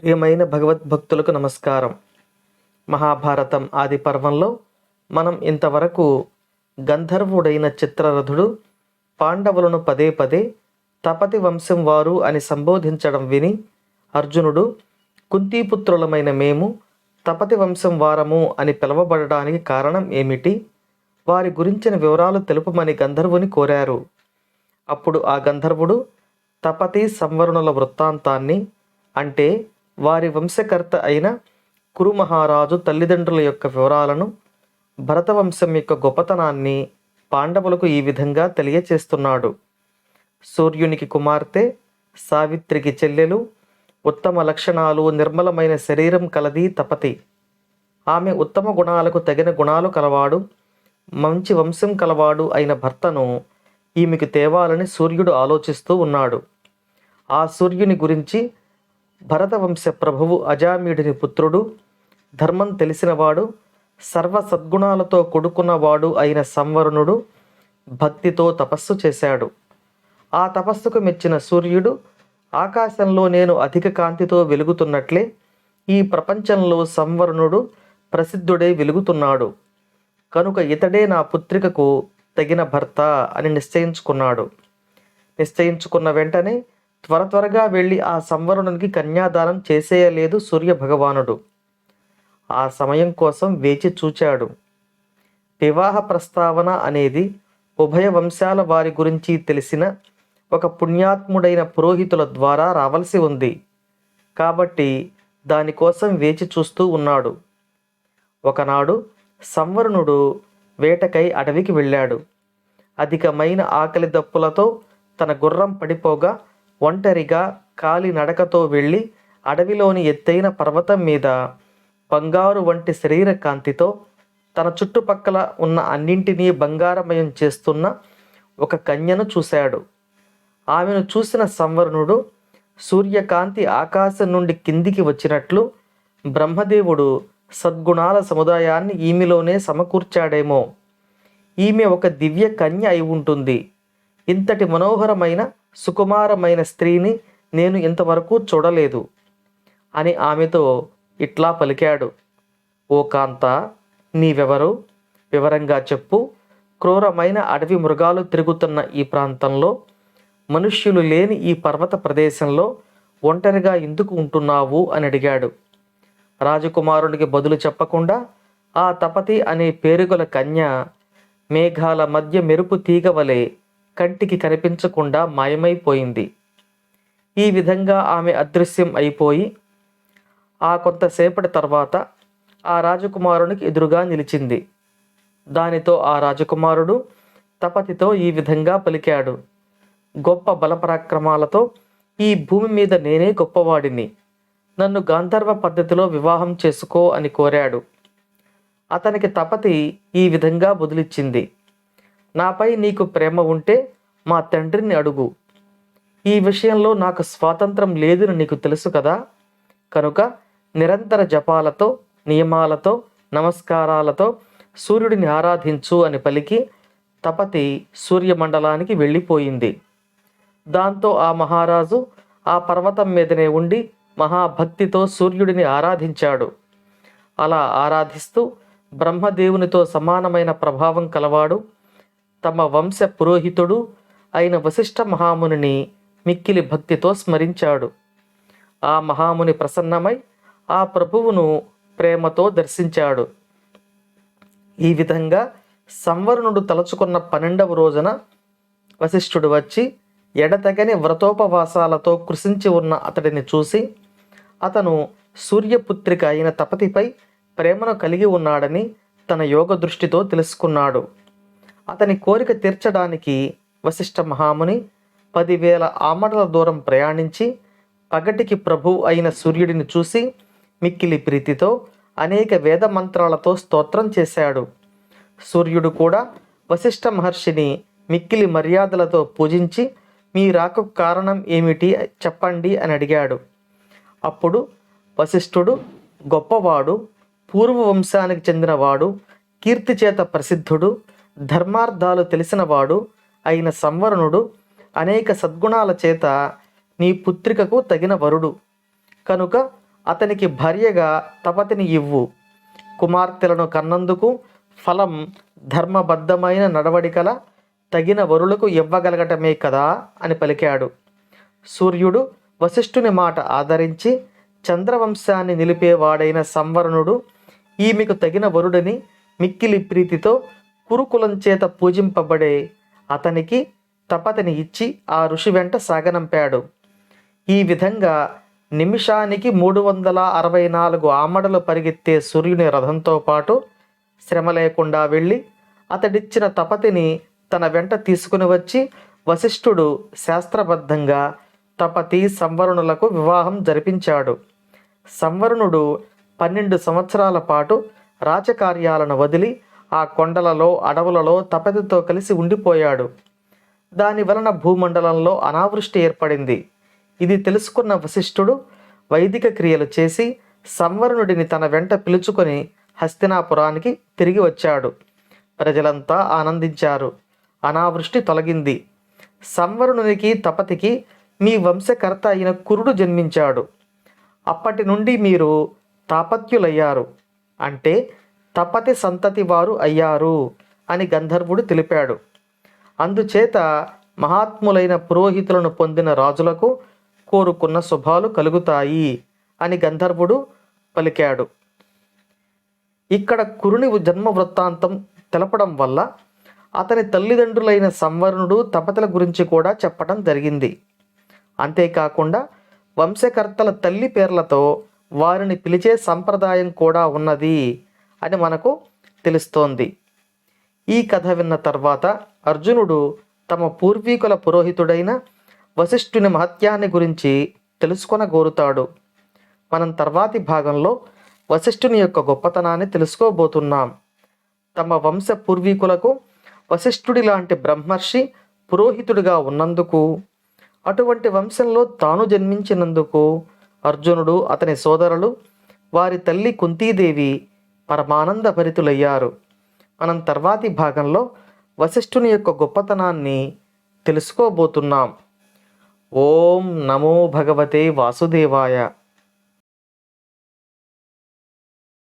ప్రియమైన భగవద్భక్తులకు నమస్కారం. మహాభారతం ఆది పర్వంలో మనం ఇంతవరకు గంధర్వుడైన చిత్రరథుడు పాండవులను పదే పదే తపతి వంశం వారు అని సంబోధించడం విని అర్జునుడు, కుంతీపుత్రులమైన మేము తపతి వంశం వారము అని పిలవబడడానికి కారణం ఏమిటి, వారి గురించిన వివరాలు తెలుపమని గంధర్వుని కోరారు. అప్పుడు ఆ గంధర్వుడు తపతి సంవరణుల వృత్తాంతాన్ని, అంటే వారి వంశకర్త అయిన కురు మహారాజు తల్లిదండ్రుల యొక్క వివరాలను, భరతవంశం యొక్క గొప్పతనాన్ని పాండవులకు ఈ విధంగా తెలియచేస్తున్నాడు. సూర్యునికి కుమార్తె, సావిత్రికి చెల్లెలు, ఉత్తమ లక్షణాలు, నిర్మలమైన శరీరం కలది తపతి. ఆమె ఉత్తమ గుణాలకు తగిన గుణాలు కలవాడు, మంచి వంశం కలవాడు అయిన భర్తను ఈమెకు తేవాలని సూర్యుడు ఆలోచిస్తూ ఉన్నాడు. ఆ సూర్యుని గురించి భరతవంశ ప్రభువు అజామీయుడిని పుత్రుడు, ధర్మం తెలిసినవాడు, సర్వ సద్గుణాలతో కూడుకున్నవాడు అయిన సంవరణుడు భక్తితో తపస్సు చేశాడు. ఆ తపస్సుకు మెచ్చిన సూర్యుడు, ఆకాశంలో నేను అధిక కాంతితో వెలుగుతున్నట్లే ఈ ప్రపంచంలో సంవరణుడు ప్రసిద్ధుడై వెలుగుతున్నాడు, కనుక ఇతడే నా పుత్రికకు తగిన భర్త అని నిశ్చయించుకున్నాడు. నిశ్చయించుకున్న వెంటనే త్వరగా వెళ్ళి ఆ సంవరణునికి కన్యాదానం చేసేయలేదు సూర్య భగవానుడు. ఆ సమయం కోసం వేచి చూచాడు. వివాహ ప్రస్తావన అనేది ఉభయ వంశాల వారి గురించి తెలిసిన ఒక పుణ్యాత్ముడైన పురోహితుల ద్వారా రావలసి ఉంది. కాబట్టి దానికోసం వేచి చూస్తూ ఉన్నాడు. ఒకనాడు సంవరణుడు వేటకై అడవికి వెళ్ళాడు. అధికమైన ఆకలి దప్పులతో తన గుర్రం పడిపోగా ఒంటరిగా కాలి నడకతో వెళ్ళి అడవిలోని ఎత్తైన పర్వతం మీద బంగారు వంటి శరీర కాంతితో తన చుట్టుపక్కల ఉన్న అన్నింటినీ బంగారమయం చేస్తున్న ఒక కన్యను చూశాడు. ఆమెను చూసిన సంవరణుడు, సూర్యకాంతి ఆకాశం నుండి కిందికి వచ్చినట్లు బ్రహ్మదేవుడు సద్గుణాల సముదాయాన్ని ఈమెలోనే సమకూర్చాడేమో, ఈమె ఒక దివ్య కన్య అయి ఉంటుంది, ఇంతటి మనోహరమైన సుకుమారమైన స్త్రీని నేను ఇంతవరకు చూడలేదు అని ఆమెతో ఇట్లా పలికాడు. ఓ కాంత, నీవెవరు? వివరంగా చెప్పు. క్రూరమైన అడవి మృగాలు తిరుగుతున్న ఈ ప్రాంతంలో, మనుష్యులు లేని ఈ పర్వత ప్రదేశంలో ఒంటరిగా ఎందుకు ఉంటున్నావు అని అడిగాడు. రాజకుమారునికి బదులు చెప్పకుండా ఆ తపతి అనే పేరుగల కన్య మేఘాల మధ్య మెరుపు తీగ వలె కంటికి కనిపించకుండా మాయమైపోయింది. ఈ విధంగా ఆమె అదృశ్యం అయిపోయి ఆ కొంతసేపటి తర్వాత ఆ రాజకుమారునికి ఎదురుగా నిలిచింది. దానితో ఆ రాజకుమారుడు తపతితో ఈ విధంగా పలికాడు. గొప్ప బలపరాక్రమాలతో ఈ భూమి మీద నేనే గొప్పవాడిని, నన్ను గాంధర్వ పద్ధతిలో వివాహం చేసుకో అని కోరాడు. అతనికి తపతి ఈ విధంగా బదులిచ్చింది. నాపై నీకు ప్రేమ ఉంటే మా తండ్రిని అడుగు. ఈ విషయంలో నాకు స్వాతంత్రం లేదని నీకు తెలుసు కదా, కనుక నిరంతర జపాలతో, నియమాలతో, నమస్కారాలతో సూర్యుడిని ఆరాధించు అని పలికి తపతి సూర్యమండలానికి వెళ్ళిపోయింది. దాంతో ఆ మహారాజు ఆ పర్వతం మీదనే ఉండి మహాభక్తితో సూర్యుడిని ఆరాధించాడు. అలా ఆరాధిస్తూ బ్రహ్మదేవునితో సమానమైన ప్రభావం కలవాడు, తమ వంశ పురోహితుడు అయిన వశిష్ఠ మహామునిని మిక్కిలి భక్తితో స్మరించాడు. ఆ మహాముని ప్రసన్నమై ఆ ప్రభువును ప్రేమతో దర్శించాడు. ఈ విధంగా సంవరణుడు తలచుకున్న 12వ రోజున వశిష్ఠుడు వచ్చి ఎడతెగని వ్రతోపవాసాలతో కృషించి ఉన్న అతడిని చూసి, అతను సూర్యపుత్రిక అయిన తపతిపై ప్రేమను కలిగి ఉన్నాడని తన యోగ దృష్టితో తెలుసుకున్నాడు. అతని కోరిక తీర్చడానికి వశిష్ఠ మహాముని 10,000 ఆమడల దూరం ప్రయాణించి పగటికి ప్రభువు అయిన సూర్యుడిని చూసి మిక్కిలి ప్రీతితో అనేక వేద మంత్రాలతో స్తోత్రం చేశాడు. సూర్యుడు కూడా వశిష్ఠ మహర్షిని మిక్కిలి మర్యాదలతో పూజించి, మీ రాకకు కారణం ఏమిటి చెప్పండి అని అడిగాడు. అప్పుడు వశిష్ఠుడు, గొప్పవాడు, పూర్వ వంశానికి చెందినవాడు, కీర్తి చేత ప్రసిద్ధుడు, ధర్మార్థాలు తెలిసినవాడు అయిన సంవరణుడు అనేక సద్గుణాల చేత నీ పుత్రికకు తగిన వరుడు కనుక అతనికి భార్యగా తపతిని ఇవ్వు. కుమార్తెలను కన్నందుకు ఫలం ధర్మబద్ధమైన నడవడికల తగిన వరులకు ఇవ్వగలగటమే కదా అని పలికాడు. సూర్యుడు వశిష్ఠుని మాట ఆదరించి చంద్రవంశాన్ని నిలిపేవాడైన సంవరణుడు ఈమెకు తగిన వరుడని మిక్కిలి ప్రీతితో కురుకులం చేత పూజింపబడే అతనికి తపతిని ఇచ్చి ఆ ఋషి వెంట సాగనంపాడు. ఈ విధంగా నిమిషానికి 364 ఆమడలు పరిగెత్తే సూర్యుని రథంతో పాటు శ్రమ లేకుండా వెళ్ళి అతడిచ్చిన తపతిని తన వెంట తీసుకుని వచ్చి వశిష్ఠుడు శాస్త్రబద్ధంగా తపతి సంవరణులకు వివాహం జరిపించాడు. సంవరణుడు 12 సంవత్సరాల పాటు రాజకార్యాలను వదిలి ఆ కొండలలో అడవులలో తపతితో కలిసి ఉండిపోయాడు. దాని వలన భూమండలంలో అనావృష్టి ఏర్పడింది. ఇది తెలుసుకున్న వశిష్ఠుడు వైదిక క్రియలు చేసి సంవరణుడిని తన వెంట పిలుచుకొని హస్తినాపురానికి తిరిగి వచ్చాడు. ప్రజలంతా ఆనందించారు. అనావృష్టి తొలగింది. సంవరణునికి తపతికి మీ వంశకర్త అయిన కురుడు జన్మించాడు. అప్పటి నుండి మీరు తాపత్యులయ్యారు, అంటే తపతి సంతతి వారు అయ్యారు అని గంధర్వుడు తెలిపాడు. అందుచేత మహాత్ములైన పురోహితులను పొందిన రాజులకు కోరుకున్న శుభాలు కలుగుతాయి అని గంధర్వుడు పలికాడు. ఇక్కడ కురుని జన్మ వృత్తాంతం తెలపడం వల్ల అతని తల్లిదండ్రులైన సంవరణుడు తపతుల గురించి కూడా చెప్పడం జరిగింది. అంతేకాకుండా వంశకర్తల తల్లి పేర్లతో వారిని పిలిచే సంప్రదాయం కూడా ఉన్నది అని మనకు తెలుస్తోంది. ఈ కథ విన్న తర్వాత అర్జునుడు తమ పూర్వీకుల పురోహితుడైన వశిష్ఠుని మహత్యాన్ని గురించి తెలుసుకొనగోరుతాడు. మనం తర్వాతి భాగంలో వశిష్ఠుని యొక్క గొప్పతనాన్ని తెలుసుకోబోతున్నాం. తమ వంశ పూర్వీకులకు వశిష్ఠుడి లాంటి బ్రహ్మర్షి పురోహితుడిగా ఉన్నందుకు, అటువంటి వంశంలో తాను జన్మించినందుకు అర్జునుడు, అతని సోదరులు, వారి తల్లి కుంతీదేవి పరమానంద భరితులయ్యారు. మనం తర్వాతి భాగంలో వశిష్ఠుని యొక్క గొప్పతనాన్ని తెలుసుకోబోతున్నాం. ఓం నమో భగవతే వాసుదేవాయ.